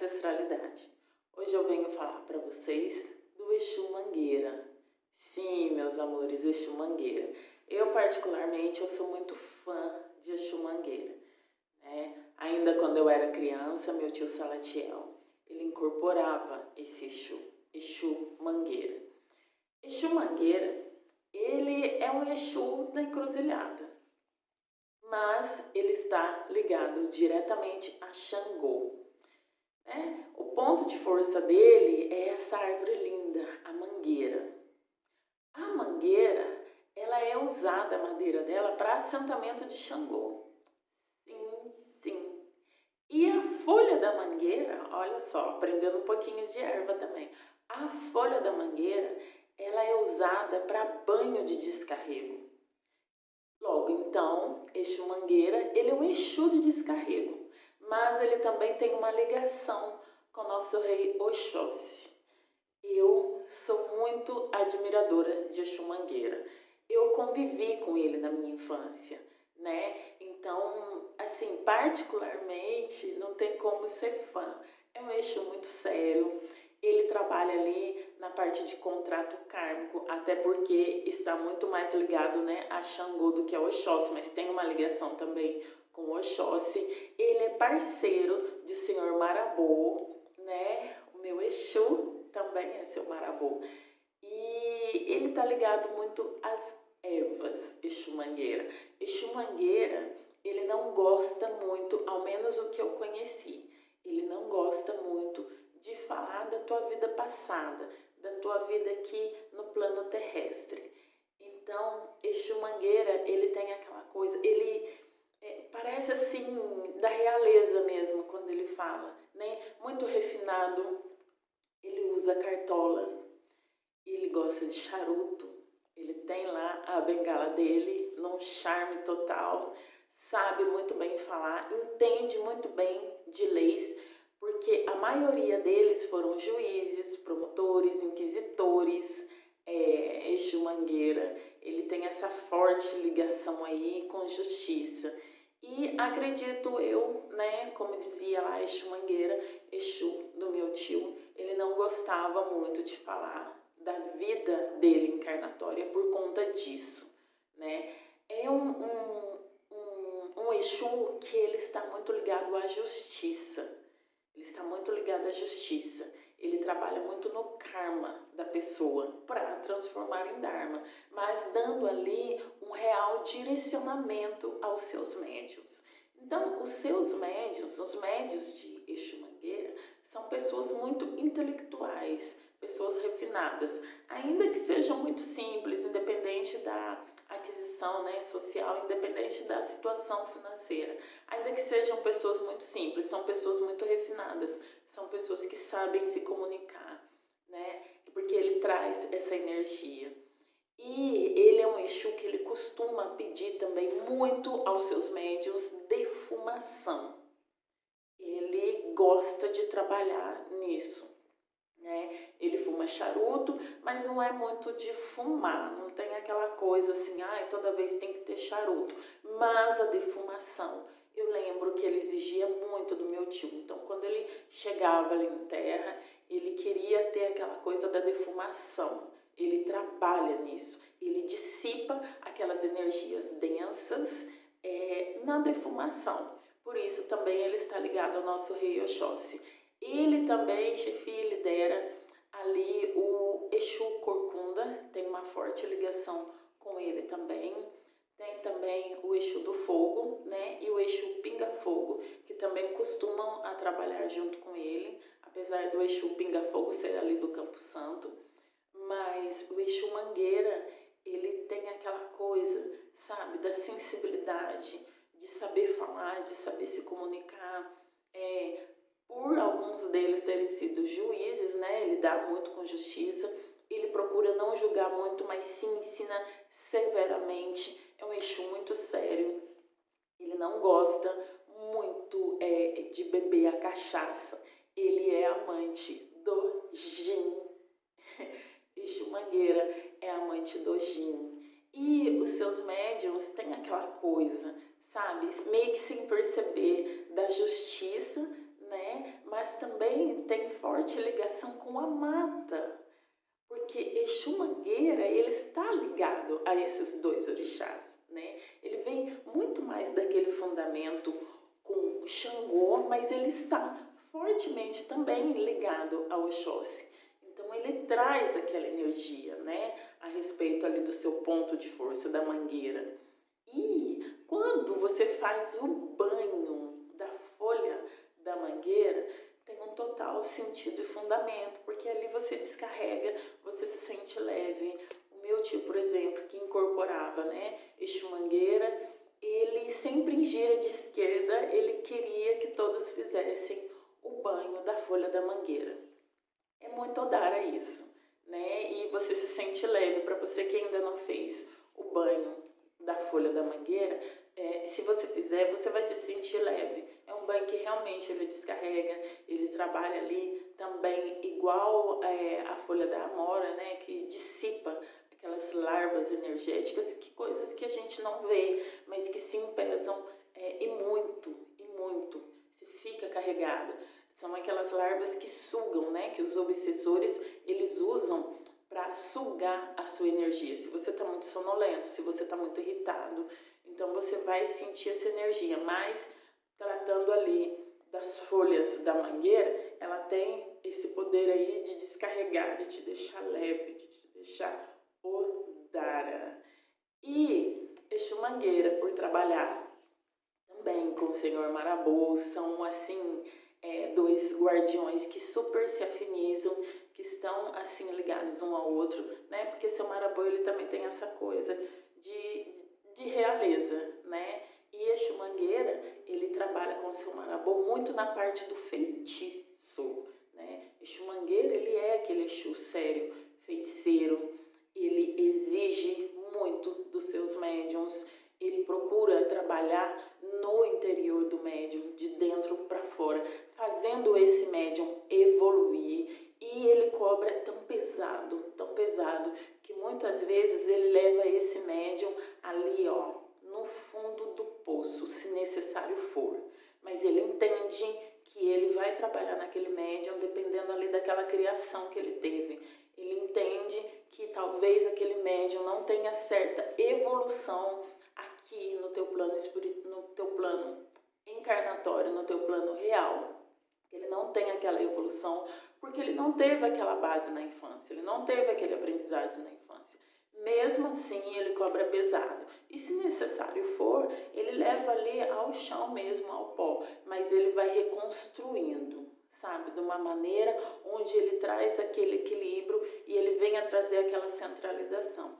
ancestralidade. Hoje eu venho falar para vocês do Exu Mangueira. Sim, meus amores, Exu Mangueira. Eu particularmente eu sou muito fã de Exu Mangueira, né? Ainda quando eu era criança, meu tio Salatiel, ele incorporava esse Exu Mangueira. Exu Mangueira, ele é um Exu da encruzilhada, mas ele está ligado diretamente a Xangô, né? O ponto de força dele é essa árvore linda, a mangueira. A mangueira, ela é usada, a madeira dela, para assentamento de Xangô. Sim, sim. E a folha da mangueira, olha só, aprendendo um pouquinho de erva também. A folha da mangueira, ela é usada para banho de descarrego. Logo, então, Exu Mangueira, ele é um Exu de descarrego, mas ele também tem uma ligação com o nosso rei Oxóssi. Eu sou muito admiradora de Exu Mangueira. Eu convivi com ele na minha infância, né? Então, assim, particularmente, não tem como ser fã. É um Exu muito sério. Ele trabalha ali na parte de contrato kármico, até porque está muito mais ligado, né, a Xangô do que a Oxóssi, mas tem uma ligação também com o Oxóssi. Ele é parceiro de Senhor Marabô, né? O meu Exu também é seu Marabô. E ele está ligado muito às ervas, Exu Mangueira. Exu Mangueira, ele não gosta muito, ao menos o que eu conheci, ele não gosta muito de falar da tua vida passada, da tua vida aqui no plano terrestre. Então, Exu Mangueira, ele tem aquela coisa, ele parece assim, da realeza mesmo, quando ele fala, né? Muito refinado, ele usa cartola, ele gosta de charuto, ele tem lá a bengala dele, num charme total, sabe muito bem falar, entende muito bem de leis, porque a maioria deles foram juízes, promotores, inquisitores. Exu Mangueira, ele tem essa forte ligação aí com justiça. E acredito eu, né, como dizia lá Exu Mangueira, Exu do meu tio, ele não gostava muito de falar da vida dele encarnatória por conta disso, né? É um Exu que ele está muito ligado à justiça. Ele está muito ligado à justiça. Ele trabalha muito no karma da pessoa para transformar em Dharma, mas dando ali um real direcionamento aos seus médiuns. Então, os seus médiuns, os médiuns de Exu Mangueira, são pessoas muito intelectuais, pessoas refinadas, ainda que sejam muito simples, independente da aquisição, né, social, independente da situação financeira, ainda que sejam pessoas muito simples, são pessoas muito refinadas, são pessoas que sabem se comunicar, né, porque ele traz essa energia. E ele é um Exu que ele costuma pedir também muito aos seus médiuns defumação. Ele gosta de trabalhar nisso, né? Ele fuma charuto, mas não é muito de fumar, não tem aquela coisa assim, toda vez tem que ter charuto, mas a defumação, eu lembro que ele exigia muito do meu tio, então quando ele chegava ali em terra, ele queria ter aquela coisa da defumação, ele trabalha nisso, ele dissipa aquelas energias densas na defumação, por isso também ele está ligado ao nosso rei Oxóssi. Ele também chefia, lidera ali o Exu Corcunda, tem uma forte ligação com ele também. Tem também o Exu do Fogo, né? E o Exu Pinga Fogo, que também costumam a trabalhar junto com ele, apesar do Exu Pinga Fogo ser ali do Campo Santo. Mas o Exu Mangueira, ele tem aquela coisa, sabe, da sensibilidade, de saber falar, de saber se comunicar, por alguns deles terem sido juízes, né? Ele dá muito com justiça, ele procura não julgar muito, mas sim ensina severamente. É um Exu muito sério, ele não gosta muito de beber a cachaça, ele é amante do gin. Exu Mangueira é amante do gin. E os seus médiuns têm aquela coisa, sabe, meio que sem perceber, da justiça, né? mas também tem forte ligação com a mata, porque Exu Mangueira, ele está ligado a esses dois orixás, né? Ele vem muito mais daquele fundamento com Xangô, mas ele está fortemente também ligado ao Oxóssi. Então ele traz aquela energia, né, a respeito ali do seu ponto de força da mangueira. E quando você faz o banho da folha da mangueira, tem um total sentido e fundamento, porque ali você descarrega, você se sente leve. O meu tio, por exemplo, que incorporava, né, Exu Mangueira, ele sempre em gira de esquerda, ele queria que todos fizessem o banho da folha da mangueira. É muito odara isso, né? E você se sente leve. Para você que ainda não fez o banho da folha da mangueira, se você fizer, você vai se sentir leve. É um banho que realmente ele descarrega, ele trabalha ali também igual a folha da amora, né? Que dissipa aquelas larvas energéticas, que coisas que a gente não vê, mas que sim pesam e muito, você fica carregado. São aquelas larvas que sugam, né? Que os obsessores, eles usam para sugar a sua energia. Se você está muito sonolento, se você está muito irritado, então você vai sentir essa energia. Mas tratando ali das folhas da mangueira, ela tem esse poder aí de descarregar, de te deixar leve, de te deixar odara. E Exu Mangueira, por trabalhar também com o Senhor Marabô, são assim dois guardiões que super se afinizam, que estão assim ligados um ao outro, né? Porque seu Marabô, ele também tem essa coisa de realeza, né? E Exu Mangueira, ele trabalha com o seu Marabô muito na parte do feitiço, né? Exu Mangueira, ele é aquele Exu sério, feiticeiro, ele exige muito dos seus médiuns, ele procura trabalhar no interior do médium, de dentro para fora, fazendo esse médium evoluir. E ele cobra tão pesado, que muitas vezes ele leva esse médium ali, ó, no fundo do poço, se necessário for. Mas ele entende que ele vai trabalhar naquele médium dependendo ali daquela criação que ele teve. Ele entende que talvez aquele médium não tenha certa evolução aqui no teu plano no teu plano encarnatório, no teu plano real. Ele não tem aquela evolução porque ele não teve aquela base na infância, ele não teve aquele aprendizado na infância. Mesmo assim, ele cobra pesado. E se necessário for, ele leva ali ao chão mesmo, ao pó, mas ele vai reconstruindo, sabe? De uma maneira onde ele traz aquele equilíbrio e ele vem a trazer aquela centralização.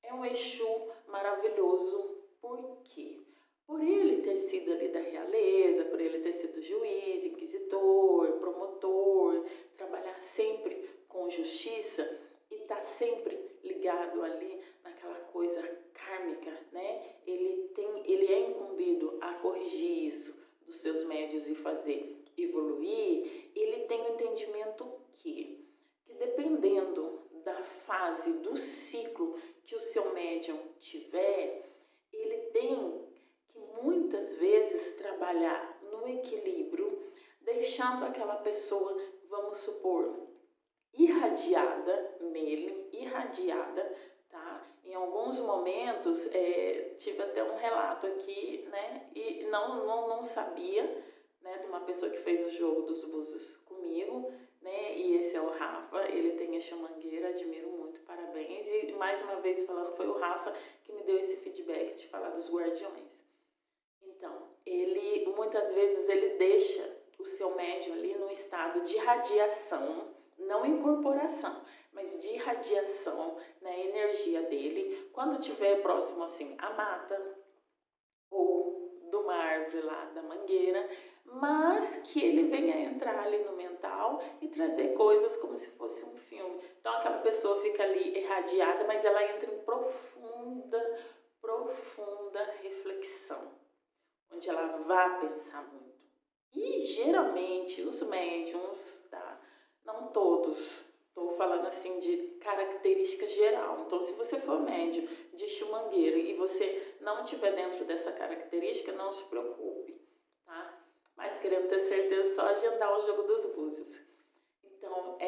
É um Exu maravilhoso. Por quê? Por ele ter sido ali da realeza, por ele ter sido juiz, inquisitor, promotor, trabalhar sempre com justiça e estar sempre ligado ali naquela coisa kármica, né? Ele é incumbido a corrigir isso dos seus médios e fazer evoluir. Ele tem o entendimento que dependendo da fase, do ciclo que o seu médium tiver, ele tem que muitas vezes trabalhar no equilíbrio, deixando aquela pessoa, vamos supor, irradiada nele, tá? Em alguns momentos, tive até um relato aqui, né? E não sabia, né? De uma pessoa que fez o jogo dos búzios comigo, né? E esse é o Rafa, ele tem Exu Mangueira, admiro muito, parabéns. E mais uma vez falando, foi o Rafa que me deu esse feedback de falar dos guardiões. Então, ele muitas vezes ele deixa o seu médium ali no estado de radiação, não incorporação, mas de radiação na energia dele, quando estiver próximo assim à mata ou de uma árvore lá da mangueira, mas que ele venha entrar ali no mental e trazer coisas como se fosse um filme. Então aquela pessoa fica ali irradiada, mas ela entra em profunda reflexão, onde ela vai pensar muito. E geralmente os médiums, tá? Não todos, estou falando assim de característica geral. Então, se você for médium de Exu Mangueira e você não estiver dentro dessa característica, não se preocupe, tá? mas querendo ter certeza, só agendar o jogo dos búzios. Então,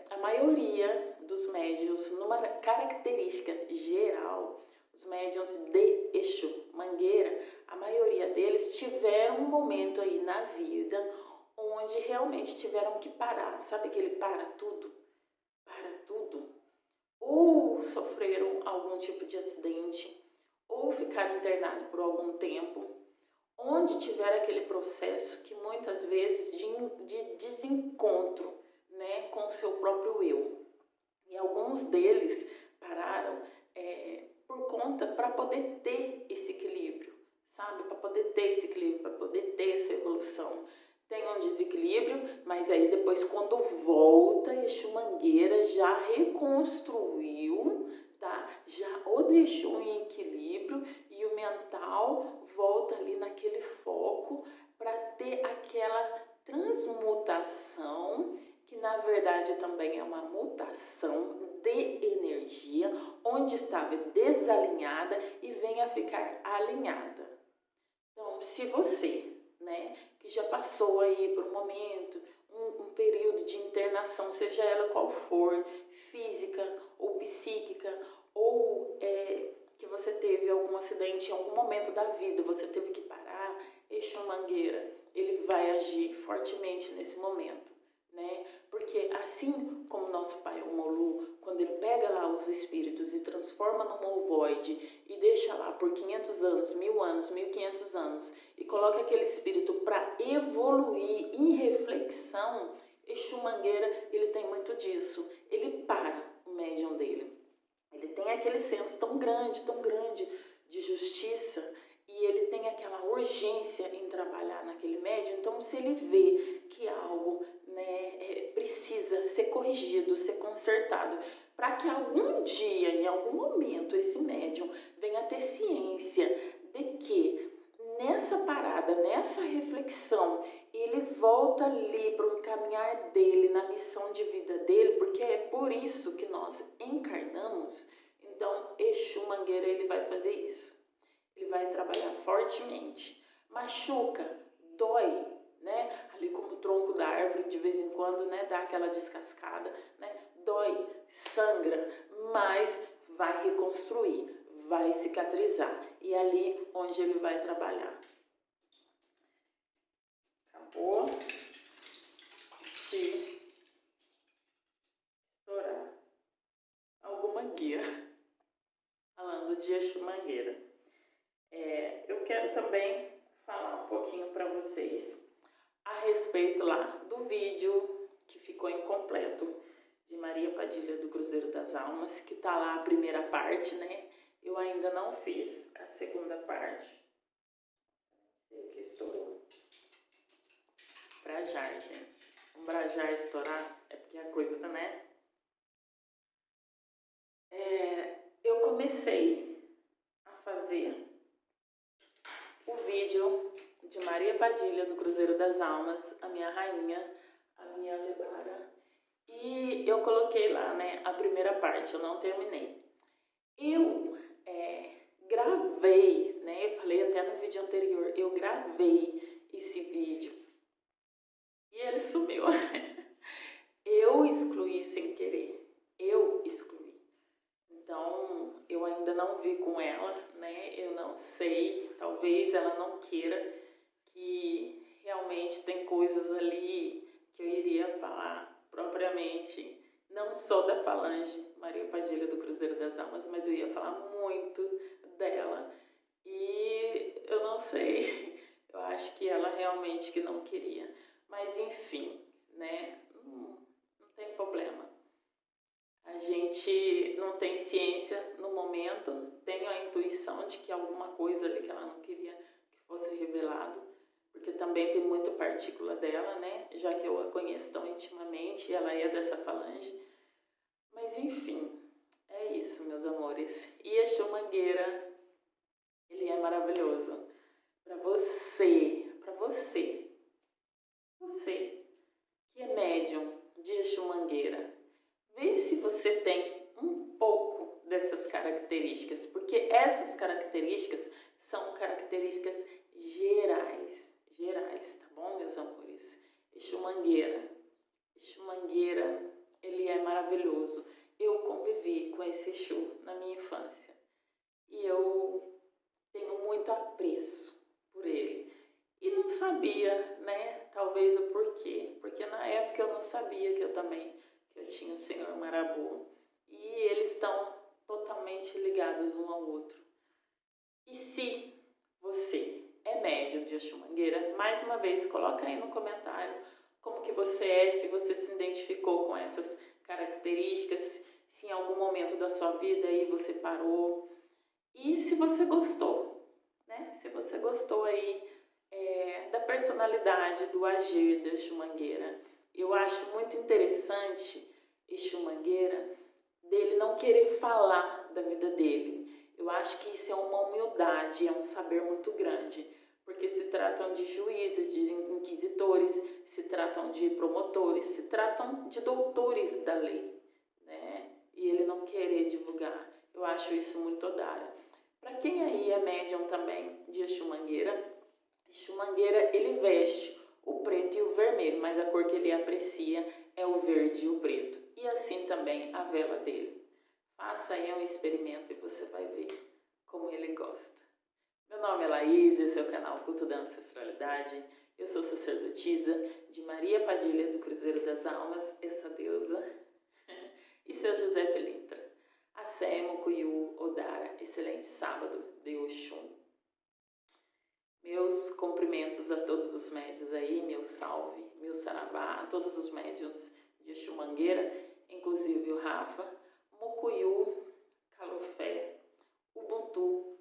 a maioria dos médiuns, numa característica geral, os médiuns de Exu Mangueira, a maioria deles tiveram um momento aí na vida onde realmente tiveram que parar. Sabe aquele para tudo? Para tudo. Ou sofreram algum tipo de acidente, ou ficaram internados por algum tempo, onde tiver aquele processo que muitas vezes de desencontro, né, com o seu próprio eu. E alguns deles pararam por conta para poder ter esse equilíbrio, sabe? Para poder ter esse equilíbrio, para poder ter essa evolução. Tem um desequilíbrio, mas aí depois quando volta, Exu Mangueira já reconstruiu, tá? Já o deixou em equilíbrio e o mental volta ali naquele foco para ter aquela transmutação, que na verdade também é uma mutação de energia, onde estava desalinhada e vem a ficar alinhada. Então, se você, né, que já passou aí por um momento, um período de internação, seja ela qual for, física ou psíquica, ou que você teve algum acidente em algum momento da vida, você teve que parar, Exu Mangueira, ele vai agir fortemente nesse momento, né? Porque assim como nosso pai, o Molu, quando ele pega lá os espíritos e transforma no ovoide e deixa lá por 500 anos, 1000 anos, 1500 anos e coloca aquele espírito para evoluir em reflexão, Exu Mangueira, ele tem muito disso. Ele para o médium dele. Ele tem aquele senso tão grande de justiça e ele tem aquela urgência em trabalhar naquele médium. Então, se ele vê que algo, né, precisa ser corrigido, ser consertado, para que algum dia, em algum momento, esse médium venha ter ciência de que nessa parada, nessa reflexão, ele volta ali para o caminhar dele, na missão de vida dele, porque é por isso que nós encarnamos. Então, Exu Mangueira, ele vai fazer isso. Ele vai trabalhar fortemente. Machuca, dói, né? Ali como o tronco da árvore, de vez em quando, né? Dá aquela descascada, né? Dói, sangra, mas vai reconstruir, vai cicatrizar. E é ali onde ele vai trabalhar. Acabou. Se estourar alguma guia falando de Exu Mangueira. Eu quero também falar um pouquinho para vocês a respeito lá do vídeo que ficou incompleto de Maria Padilha do Cruzeiro das Almas, que tá lá a primeira parte, né? Eu ainda não fiz a segunda parte. Sei o que estourou. Brajar, gente. Um brajar estourar é porque a coisa tá, né? Eu comecei a fazer o vídeo de Maria Padilha do Cruzeiro das Almas, a minha rainha, a minha Lebara, e eu coloquei lá, né, a primeira parte, eu não terminei. Eu gravei, né, eu falei até no vídeo anterior, eu gravei esse vídeo e ele sumiu. Eu excluí sem querer, eu excluí. Então, eu ainda não vi com ela, né? Eu não sei, talvez ela não queira, que realmente tem coisas ali que eu iria falar propriamente, não só da Falange Maria Padilha do Cruzeiro das Almas, mas eu ia falar muito dela. E eu não sei, eu acho que ela realmente que não queria. Mas enfim, né? Não tem problema. A gente não tem ciência no momento, tem a intuição de que alguma coisa ali que ela não queria que fosse revelado, porque também tem muita partícula dela, né? Já que eu a conheço tão intimamente, ela é dessa falange. Mas enfim, é isso, meus amores. E Exu Mangueira, ele é maravilhoso. Para você que é médium de Exu Mangueira, vê se você tem um pouco dessas características, porque essas características são características gerais, tá bom, meus amores? Exu Mangueira. Exu Mangueira, ele é maravilhoso. Eu convivi com esse Exu na minha infância e eu tenho muito apreço por ele. E não sabia, né, talvez o porquê, porque na época eu não sabia que eu tinha o Senhor Marabu. E eles estão totalmente ligados um ao outro. E se você é médium de Exu Mangueira, mais uma vez, coloca aí no comentário como que você é, se você se identificou com essas características, se em algum momento da sua vida aí você parou. E se você gostou, né? Se você gostou aí da personalidade, do agir da Exu Mangueira. Eu acho muito interessante Exu Mangueira dele não querer falar da vida dele. Eu acho que isso é uma humildade, é um saber muito grande, porque se tratam de juízes, de inquisitores, se tratam de promotores, se tratam de doutores da lei, né? E ele não querer divulgar, eu acho isso muito odara. Para quem aí é médium também de Exu Mangueira ele veste o preto e o vermelho, mas a cor que ele aprecia é o verde e o preto. E assim também a vela dele. Faça aí um experimento e você vai ver como ele gosta. Meu nome é Laís, esse é o canal Culto da Ancestralidade. Eu sou sacerdotisa de Maria Padilha do Cruzeiro das Almas, essa deusa, e seu José Pelintra. Assé, Mucuyu, Odara, excelente sábado de Oxum. Meus cumprimentos a todos os médiuns aí, meu salve, meu saravá, a todos os médiuns de Exu Mangueira, inclusive o Rafa, Mucuyu, Calofé, Ubuntu,